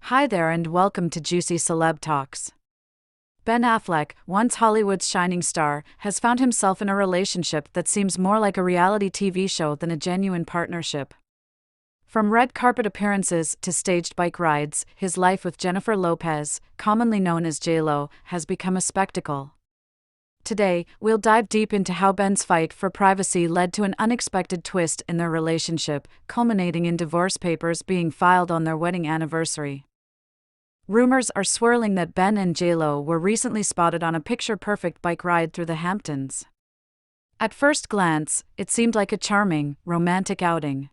Hi there and welcome to Juicy Celeb Talks. Ben Affleck, once Hollywood's shining star, has found himself in a relationship that seems more like a reality TV show than a genuine partnership. From red carpet appearances to staged bike rides, his life with Jennifer Lopez, commonly known as J.Lo, has become a spectacle. Today, we'll dive deep into how Ben's fight for privacy led to an unexpected twist in their relationship, culminating in divorce papers being filed on their wedding anniversary. Rumors are swirling that Ben and J.Lo were recently spotted on a picture-perfect bike ride through the Hamptons. At first glance, it seemed like a charming, romantic outing.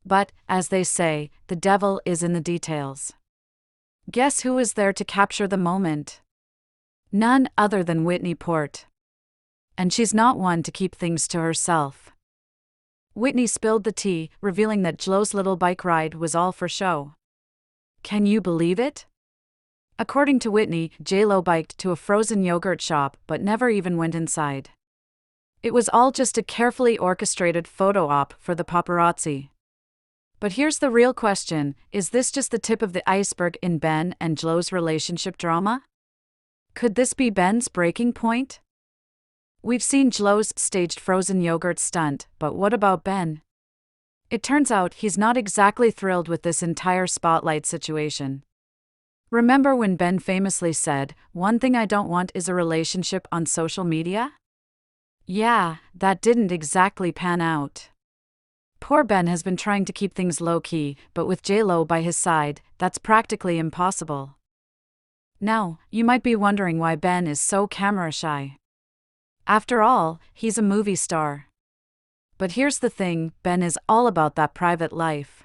But, as they say, the devil is in the details. Guess who was there to capture the moment? None other than Whitney Port. And she's not one to keep things to herself. Whitney spilled the tea, revealing that J.Lo's little bike ride was all for show. Can you believe it? According to Whitney, J.Lo biked to a frozen yogurt shop but never even went inside. It was all just a carefully orchestrated photo op for the paparazzi. But here's the real question, is this just the tip of the iceberg in Ben and J.Lo's relationship drama? Could this be Ben's breaking point? We've seen J.Lo's staged frozen yogurt stunt, but what about Ben? It turns out he's not exactly thrilled with this entire spotlight situation. Remember when Ben famously said, "One thing I don't want is a relationship on social media?" Yeah, that didn't exactly pan out. Poor Ben has been trying to keep things low-key, but with J.Lo by his side, that's practically impossible. Now, you might be wondering why Ben is so camera-shy. After all, he's a movie star. But here's the thing, Ben is all about that private life.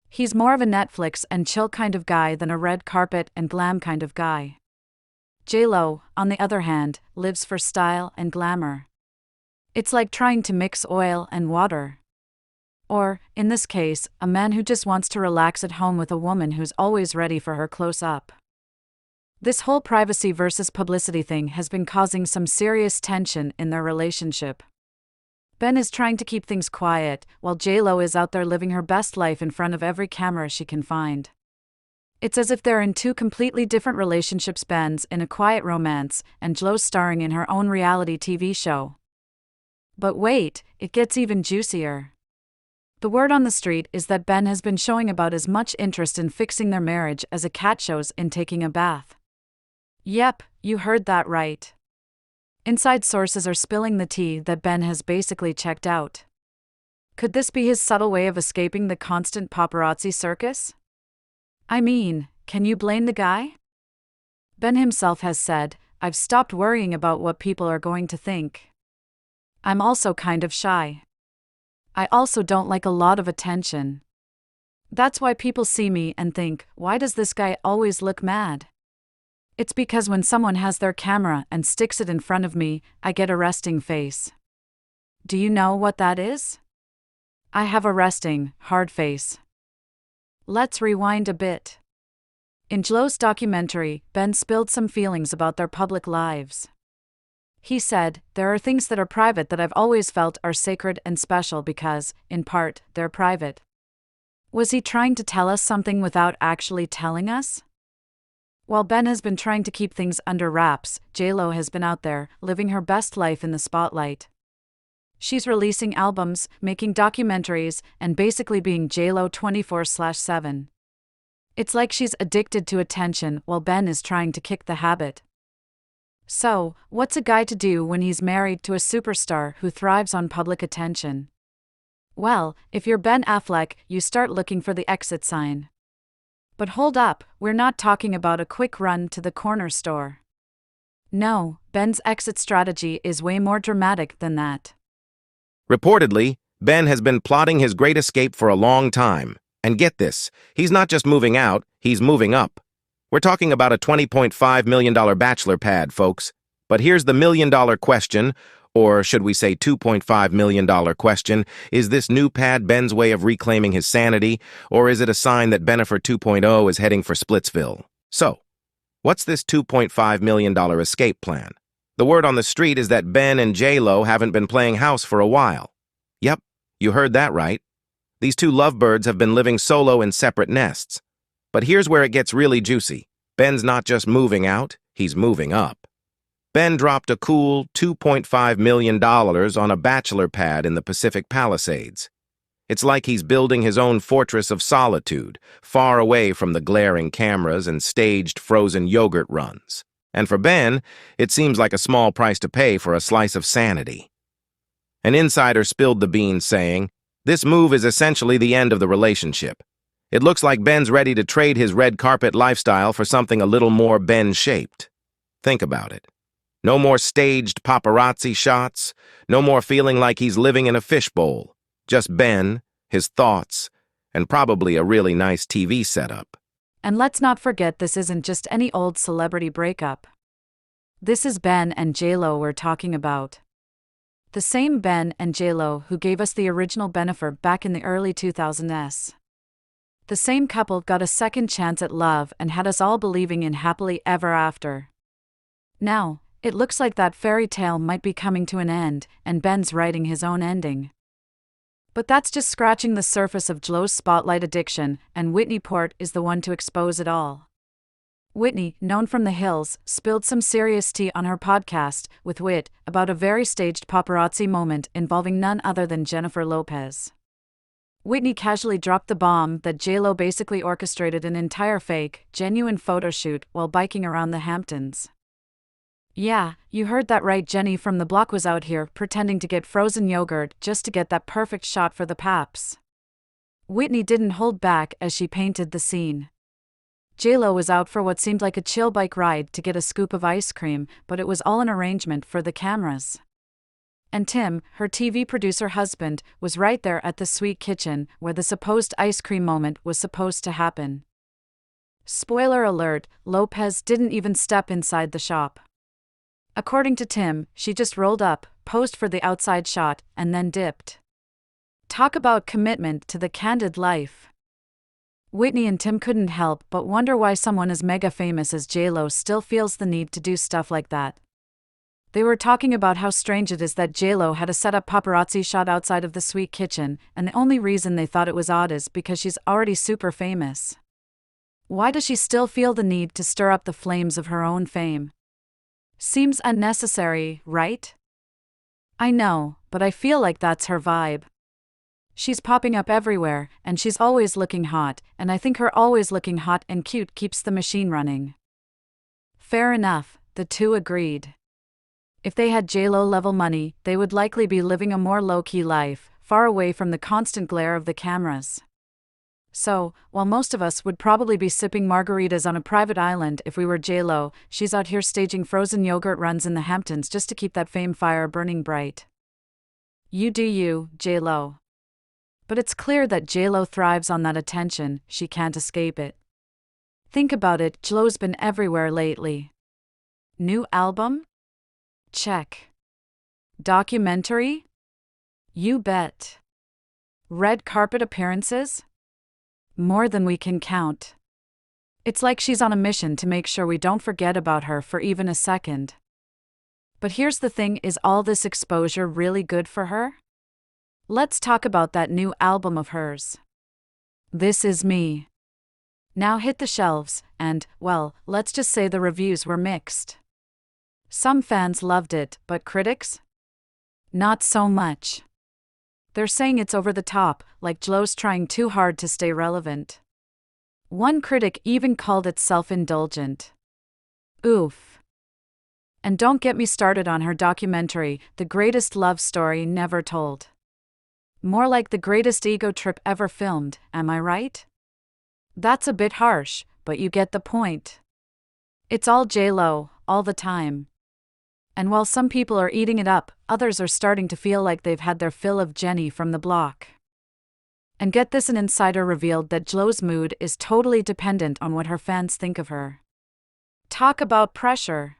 He's more of a Netflix and chill kind of guy than a red carpet and glam kind of guy. J.Lo, on the other hand, lives for style and glamour. It's like trying to mix oil and water. Or, in this case, a man who just wants to relax at home with a woman who's always ready for her close-up. This whole privacy versus publicity thing has been causing some serious tension in their relationship. Ben is trying to keep things quiet, while J.Lo is out there living her best life in front of every camera she can find. It's as if they're in two completely different relationships, Ben's in a quiet romance, and J.Lo's starring in her own reality TV show. But wait, it gets even juicier. The word on the street is that Ben has been showing about as much interest in fixing their marriage as a cat shows in taking a bath. Yep, you heard that right. Inside sources are spilling the tea that Ben has basically checked out. Could this be his subtle way of escaping the constant paparazzi circus? I mean, can you blame the guy? Ben himself has said, "I've stopped worrying about what people are going to think. I'm also kind of shy. I also don't like a lot of attention. That's why people see me and think, why does this guy always look mad? It's because when someone has their camera and sticks it in front of me, I get a resting face. Do you know what that is? I have a resting, hard face." Let's rewind a bit. In J.Lo's documentary, Ben spilled some feelings about their public lives. He said, "There are things that are private that I've always felt are sacred and special because, in part, they're private." Was he trying to tell us something without actually telling us? While Ben has been trying to keep things under wraps, J.Lo has been out there, living her best life in the spotlight. She's releasing albums, making documentaries, and basically being J.Lo 24/7. It's like she's addicted to attention while Ben is trying to kick the habit. So, what's a guy to do when he's married to a superstar who thrives on public attention? Well, if you're Ben Affleck, you start looking for the exit sign. But hold up, we're not talking about a quick run to the corner store. No, Ben's exit strategy is way more dramatic than that. Reportedly, Ben has been plotting his great escape for a long time. And get this, he's not just moving out, he's moving up. We're talking about a $20.5 million bachelor pad, folks. But here's the million-dollar question, or should we say $2.5 million question, is this new pad Ben's way of reclaiming his sanity, or is it a sign that Bennifer 2.0 is heading for Splitsville? So, what's this $2.5 million escape plan? The word on the street is that Ben and J.Lo haven't been playing house for a while. Yep, you heard that right. These two lovebirds have been living solo in separate nests. But here's where it gets really juicy. Ben's not just moving out, he's moving up. Ben dropped a cool $2.5 million on a bachelor pad in the Pacific Palisades. It's like he's building his own fortress of solitude, far away from the glaring cameras and staged frozen yogurt runs. And for Ben, it seems like a small price to pay for a slice of sanity. An insider spilled the beans saying, "This move is essentially the end of the relationship. It looks like Ben's ready to trade his red carpet lifestyle for something a little more Ben-shaped." Think about it. No more staged paparazzi shots, no more feeling like he's living in a fishbowl. Just Ben, his thoughts, and probably a really nice TV setup. And let's not forget, this isn't just any old celebrity breakup. This is Ben and J.Lo we're talking about. The same Ben and J.Lo who gave us the original Bennifer back in the early 2000s. The same couple got a second chance at love and had us all believing in happily ever after. Now, it looks like that fairy tale might be coming to an end, and Ben's writing his own ending. But that's just scratching the surface of J.Lo's spotlight addiction, and Whitney Port is the one to expose it all. Whitney, known from The Hills, spilled some serious tea on her podcast, With Wit, about a very staged paparazzi moment involving none other than Jennifer Lopez. Whitney casually dropped the bomb that J.Lo basically orchestrated an entire fake, genuine photo shoot while biking around the Hamptons. Yeah, you heard that right, Jenny from the block was out here pretending to get frozen yogurt just to get that perfect shot for the paps. Whitney didn't hold back as she painted the scene. J.Lo was out for what seemed like a chill bike ride to get a scoop of ice cream, but it was all an arrangement for the cameras. And Tim, her TV producer husband, was right there at the sweet kitchen where the supposed ice cream moment was supposed to happen. Spoiler alert, Lopez didn't even step inside the shop. According to Tim, she just rolled up, posed for the outside shot, and then dipped. Talk about commitment to the candid life. Whitney and Tim couldn't help but wonder why someone as mega famous as J.Lo still feels the need to do stuff like that. They were talking about how strange it is that J.Lo had a set-up paparazzi shot outside of the sweet kitchen, and the only reason they thought it was odd is because she's already super famous. Why does she still feel the need to stir up the flames of her own fame? Seems unnecessary, right? I know, but I feel like that's her vibe. She's popping up everywhere, and she's always looking hot, and I think her always looking hot and cute keeps the machine running. Fair enough, the two agreed. If they had J.Lo level money, they would likely be living a more low-key life, far away from the constant glare of the cameras. So, while most of us would probably be sipping margaritas on a private island if we were J.Lo, she's out here staging frozen yogurt runs in the Hamptons just to keep that fame fire burning bright. You do you, J.Lo. But it's clear that J.Lo thrives on that attention, she can't escape it. Think about it, J.Lo's been everywhere lately. New album? Check. Documentary? You bet. Red carpet appearances? More than we can count. It's like she's on a mission to make sure we don't forget about her for even a second. But here's the thing, is all this exposure really good for her? Let's talk about that new album of hers. This Is Me. Now hit the shelves, and, well, let's just say the reviews were mixed. Some fans loved it, but critics? Not so much. They're saying it's over the top, like J.Lo's trying too hard to stay relevant. One critic even called it self-indulgent. Oof. And don't get me started on her documentary, The Greatest Love Story Never Told. More like the greatest ego trip ever filmed, am I right? That's a bit harsh, but you get the point. It's all J.Lo, all the time. And while some people are eating it up, others are starting to feel like they've had their fill of Jenny from the block. And get this, an insider revealed that J.Lo's mood is totally dependent on what her fans think of her. Talk about pressure.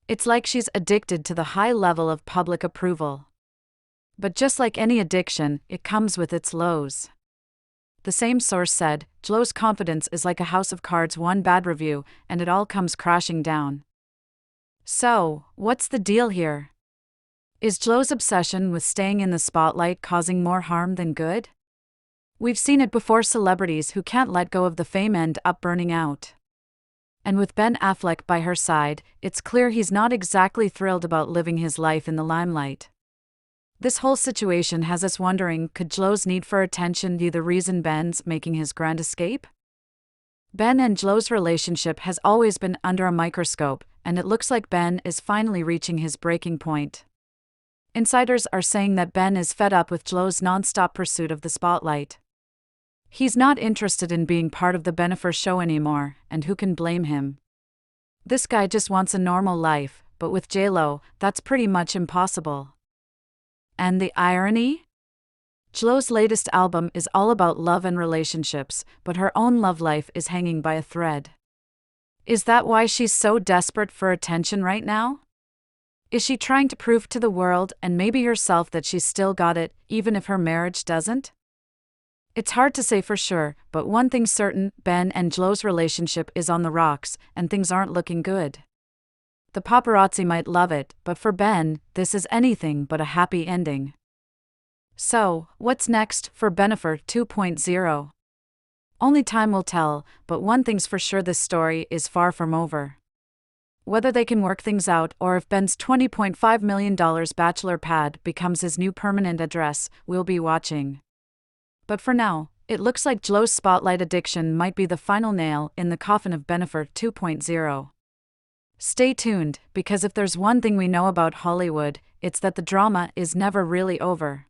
It's like she's addicted to the high level of public approval. But just like any addiction, it comes with its lows. The same source said, J.Lo's confidence is like a house of cards, one bad review, and it all comes crashing down. So, what's the deal here? Is J.Lo's obsession with staying in the spotlight causing more harm than good? We've seen it before: celebrities who can't let go of the fame end up burning out. And with Ben Affleck by her side, it's clear he's not exactly thrilled about living his life in the limelight. This whole situation has us wondering, could J.Lo's need for attention be the reason Ben's making his grand escape? Ben and J.Lo's relationship has always been under a microscope, and it looks like Ben is finally reaching his breaking point. Insiders are saying that Ben is fed up with J.Lo's non-stop pursuit of the spotlight. He's not interested in being part of the Bennifer show anymore, and who can blame him? This guy just wants a normal life, but with J.Lo, that's pretty much impossible. And the irony? J.Lo's latest album is all about love and relationships, but her own love life is hanging by a thread. Is that why she's so desperate for attention right now? Is she trying to prove to the world and maybe herself that she's still got it, even if her marriage doesn't? It's hard to say for sure, but one thing's certain: Ben and J.Lo's relationship is on the rocks, and things aren't looking good. The paparazzi might love it, but for Ben, this is anything but a happy ending. So, what's next for Bennifer 2.0? Only time will tell, but one thing's for sure: this story is far from over. Whether they can work things out or if Ben's $20.5 million bachelor pad becomes his new permanent address, we'll be watching. But for now, it looks like J.Lo's spotlight addiction might be the final nail in the coffin of Bennifer 2.0. Stay tuned, because if there's one thing we know about Hollywood, it's that the drama is never really over.